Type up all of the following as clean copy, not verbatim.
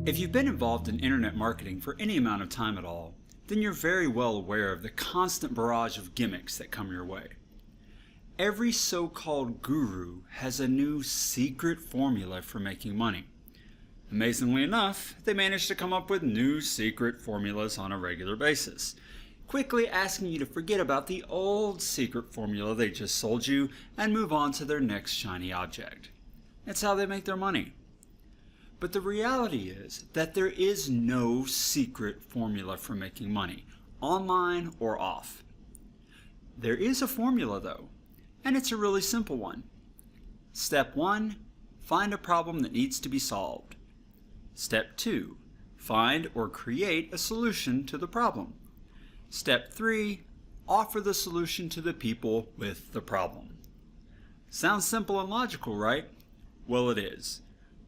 If you've been involved in internet marketing for any amount of time at all, then you're very well aware of the constant barrage of gimmicks that come your way. Every so-called guru has a new secret formula for making money. Amazingly enough, they manage to come up with new secret formulas on a regular basis, quickly asking you to forget about the old secret formula they just sold you and move on to their next shiny object. That's how they make their money. But the reality is that there is no secret formula for making money, online or off. There is a formula though, and it's a really simple one. Step 1, find a problem that needs to be solved. Step 2, find or create a solution to the problem. Step 3, offer the solution to the people with the problem. Sounds simple and logical, right? Well, it is.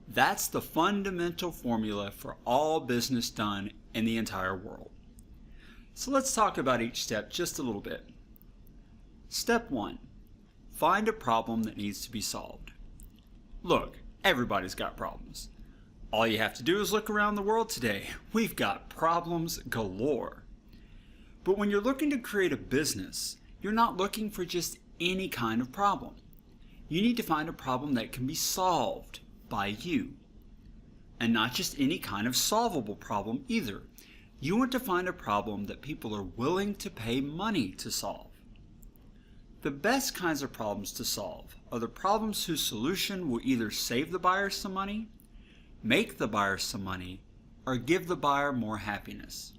That's the fundamental formula for all business done in the entire world. So let's talk about each step just a little bit. Step 1, find a problem that needs to be solved. Look, everybody's got problems. All you have to do is look around the world today. We've got problems galore. But when you're looking to create a business, you're not looking for just any kind of problem. You need to find a problem that can be solved by you. And not just any kind of solvable problem either. You want to find a problem that people are willing to pay money to solve. The best kinds of problems to solve are the problems whose solution will either save the buyer some money, make the buyer some money, or give the buyer more happiness.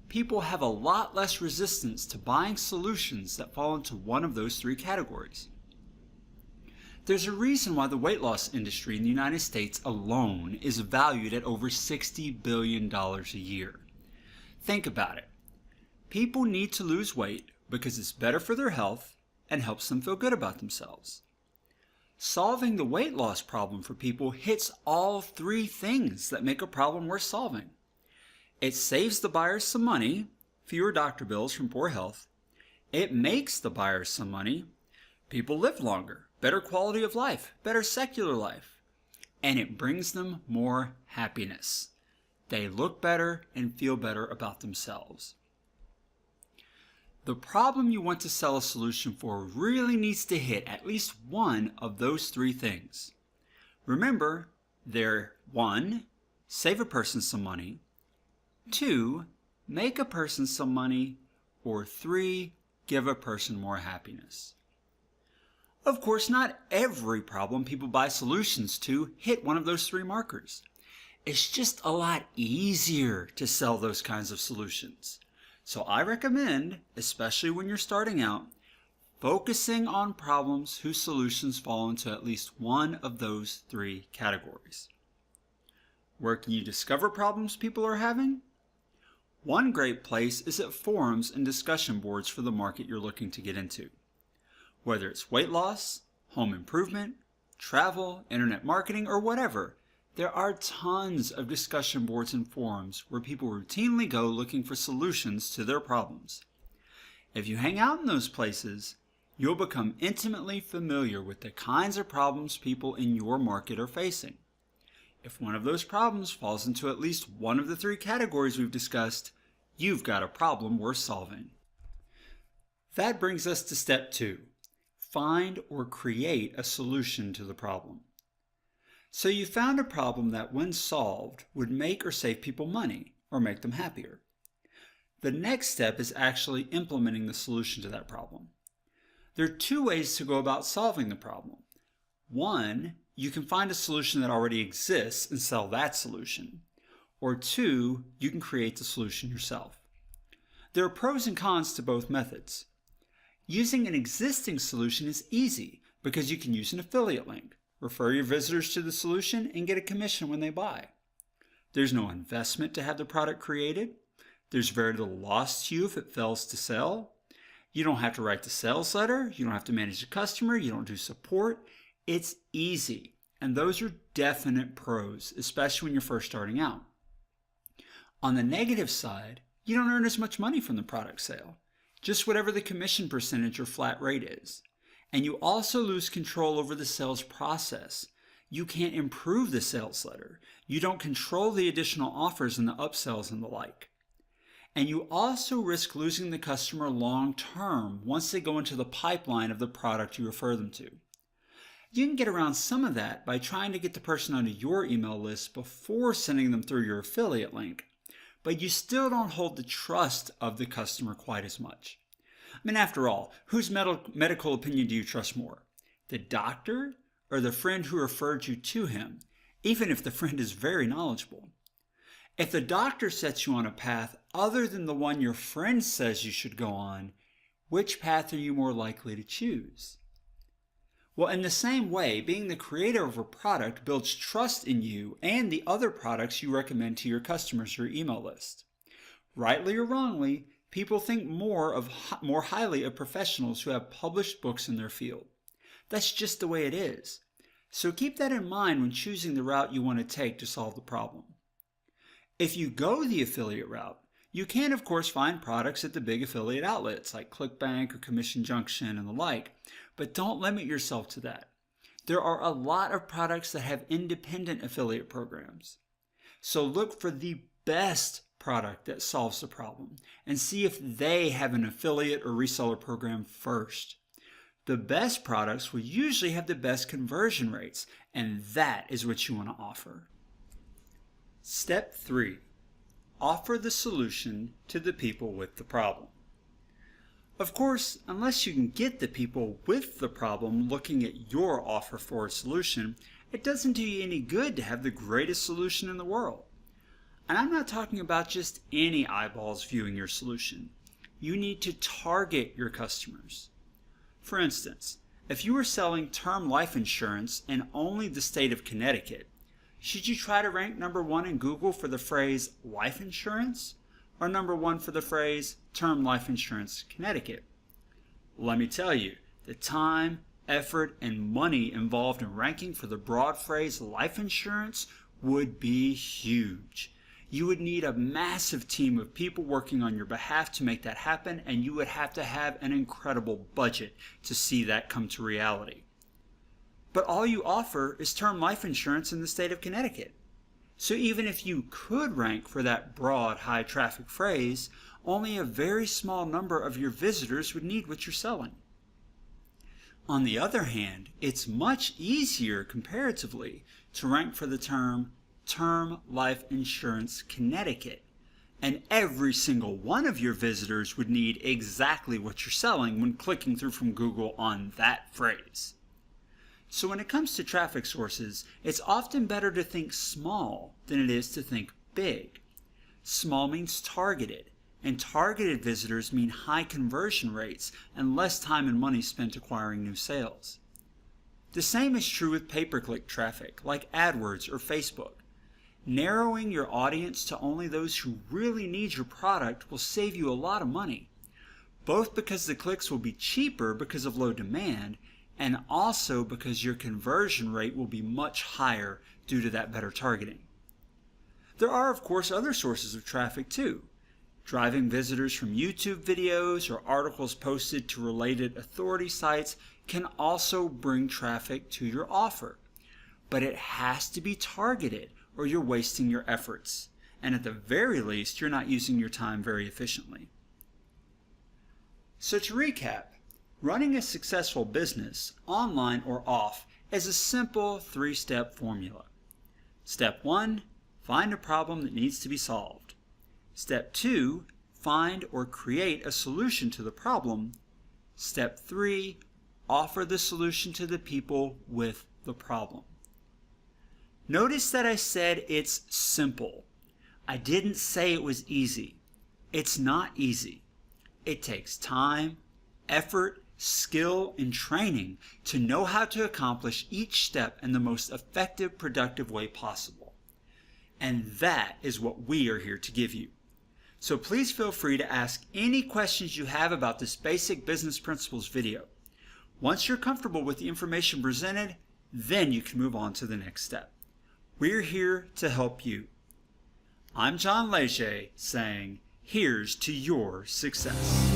People have a lot less resistance to buying solutions that fall into one of those three categories. There's a reason why the weight loss industry in the United States alone is valued at over $60 billion a year. Think about it. People need to lose weight because it's better for their health and helps them feel good about themselves. Solving the weight loss problem for people hits all three things that make a problem worth solving. It saves the buyers some money, fewer doctor bills from poor health. It makes the buyers some money. People live longer, better quality of life, better secular life. And it brings them more happiness. They look better and feel better about themselves. The problem you want to sell a solution for really needs to hit at least one of those three things. Remember, they're 1, save a person some money, 2, make a person some money, or 3, give a person more happiness. Of course, not every problem people buy solutions to hit one of those three markers. It's just a lot easier to sell those kinds of solutions. So I recommend, especially when you're starting out, focusing on problems whose solutions fall into at least one of those three categories. Where can you discover problems people are having? One great place is at forums and discussion boards for the market you're looking to get into. Whether it's weight loss, home improvement, travel, internet marketing, or whatever, there are tons of discussion boards and forums where people routinely go looking for solutions to their problems. If you hang out in those places, you'll become intimately familiar with the kinds of problems people in your market are facing. If one of those problems falls into at least one of the three categories we've discussed, you've got a problem worth solving. That brings us to step 2. Find or create a solution to the problem. So you found a problem that, when solved, would make or save people money or make them happier. The next step is actually implementing the solution to that problem. There are 2 ways to go about solving the problem. 1, you can find a solution that already exists and sell that solution. Or 2, you can create the solution yourself. There are pros and cons to both methods. Using an existing solution is easy because you can use an affiliate link, refer your visitors to the solution, and get a commission when they buy. There's no investment to have the product created. There's very little loss to you if it fails to sell. You don't have to write the sales letter. You don't have to manage the customer. You don't do support. It's easy. And those are definite pros, especially when you're first starting out. On the negative side, you don't earn as much money from the product sale, just whatever the commission percentage or flat rate is. And you also lose control over the sales process. You can't improve the sales letter. You don't control the additional offers and the upsells and the like. And you also risk losing the customer long term once they go into the pipeline of the product you refer them to. You can get around some of that by trying to get the person onto your email list before sending them through your affiliate link, but you still don't hold the trust of the customer quite as much. I mean, after all, whose medical opinion do you trust more? The doctor or the friend who referred you to him, even if the friend is very knowledgeable? If the doctor sets you on a path other than the one your friend says you should go on, which path are you more likely to choose? Well, in the same way, being the creator of a product builds trust in you and the other products you recommend to your customers or email list. Rightly or wrongly, people think more highly of professionals who have published books in their field. That's just the way it is. So keep that in mind when choosing the route you want to take to solve the problem. If you go the affiliate route, you can of course find products at the big affiliate outlets like ClickBank or Commission Junction and the like, but don't limit yourself to that. There are a lot of products that have independent affiliate programs. So look for the best product that solves the problem and see if they have an affiliate or reseller program first. The best products will usually have the best conversion rates, and that is what you want to offer. Step 3. Offer the solution to the people with the problem. Of course, unless you can get the people with the problem looking at your offer for a solution, it doesn't do you any good to have the greatest solution in the world. And I'm not talking about just any eyeballs viewing your solution. You need to target your customers. For instance, if you were selling term life insurance in only the state of Connecticut, should you try to rank number 1 in Google for the phrase life insurance or number 1 for the phrase term life insurance Connecticut? Let me tell you, the time, effort, and money involved in ranking for the broad phrase life insurance would be huge. You would need a massive team of people working on your behalf to make that happen, and you would have to have an incredible budget to see that come to reality. But all you offer is term life insurance in the state of Connecticut. So even if you could rank for that broad, high traffic phrase, only a very small number of your visitors would need what you're selling. On the other hand, it's much easier comparatively to rank for the term life insurance Connecticut, and every single one of your visitors would need exactly what you're selling when clicking through from Google on that phrase. So when it comes to traffic sources, it's often better to think small than it is to think big. Small means targeted, and targeted visitors mean high conversion rates and less time and money spent acquiring new sales. The same is true with pay-per-click traffic, like AdWords or Facebook. Narrowing your audience to only those who really need your product will save you a lot of money, both because the clicks will be cheaper because of low demand, and also because your conversion rate will be much higher due to that better targeting. There are, of course, other sources of traffic too. Driving visitors from YouTube videos or articles posted to related authority sites can also bring traffic to your offer. But it has to be targeted or you're wasting your efforts. And at the very least, you're not using your time very efficiently. So to recap, running a successful business, online or off, is a simple 3-step formula. Step 1, find a problem that needs to be solved. Step 2, find or create a solution to the problem. Step 3, offer the solution to the people with the problem. Notice that I said it's simple. I didn't say it was easy. It's not easy. It takes time, effort, skill, and training to know how to accomplish each step in the most effective, productive way possible. And that is what we are here to give you. So please feel free to ask any questions you have about this basic business principles video. Once you're comfortable with the information presented, then you can move on to the next step. We're here to help you. I'm John Leger saying, here's to your success.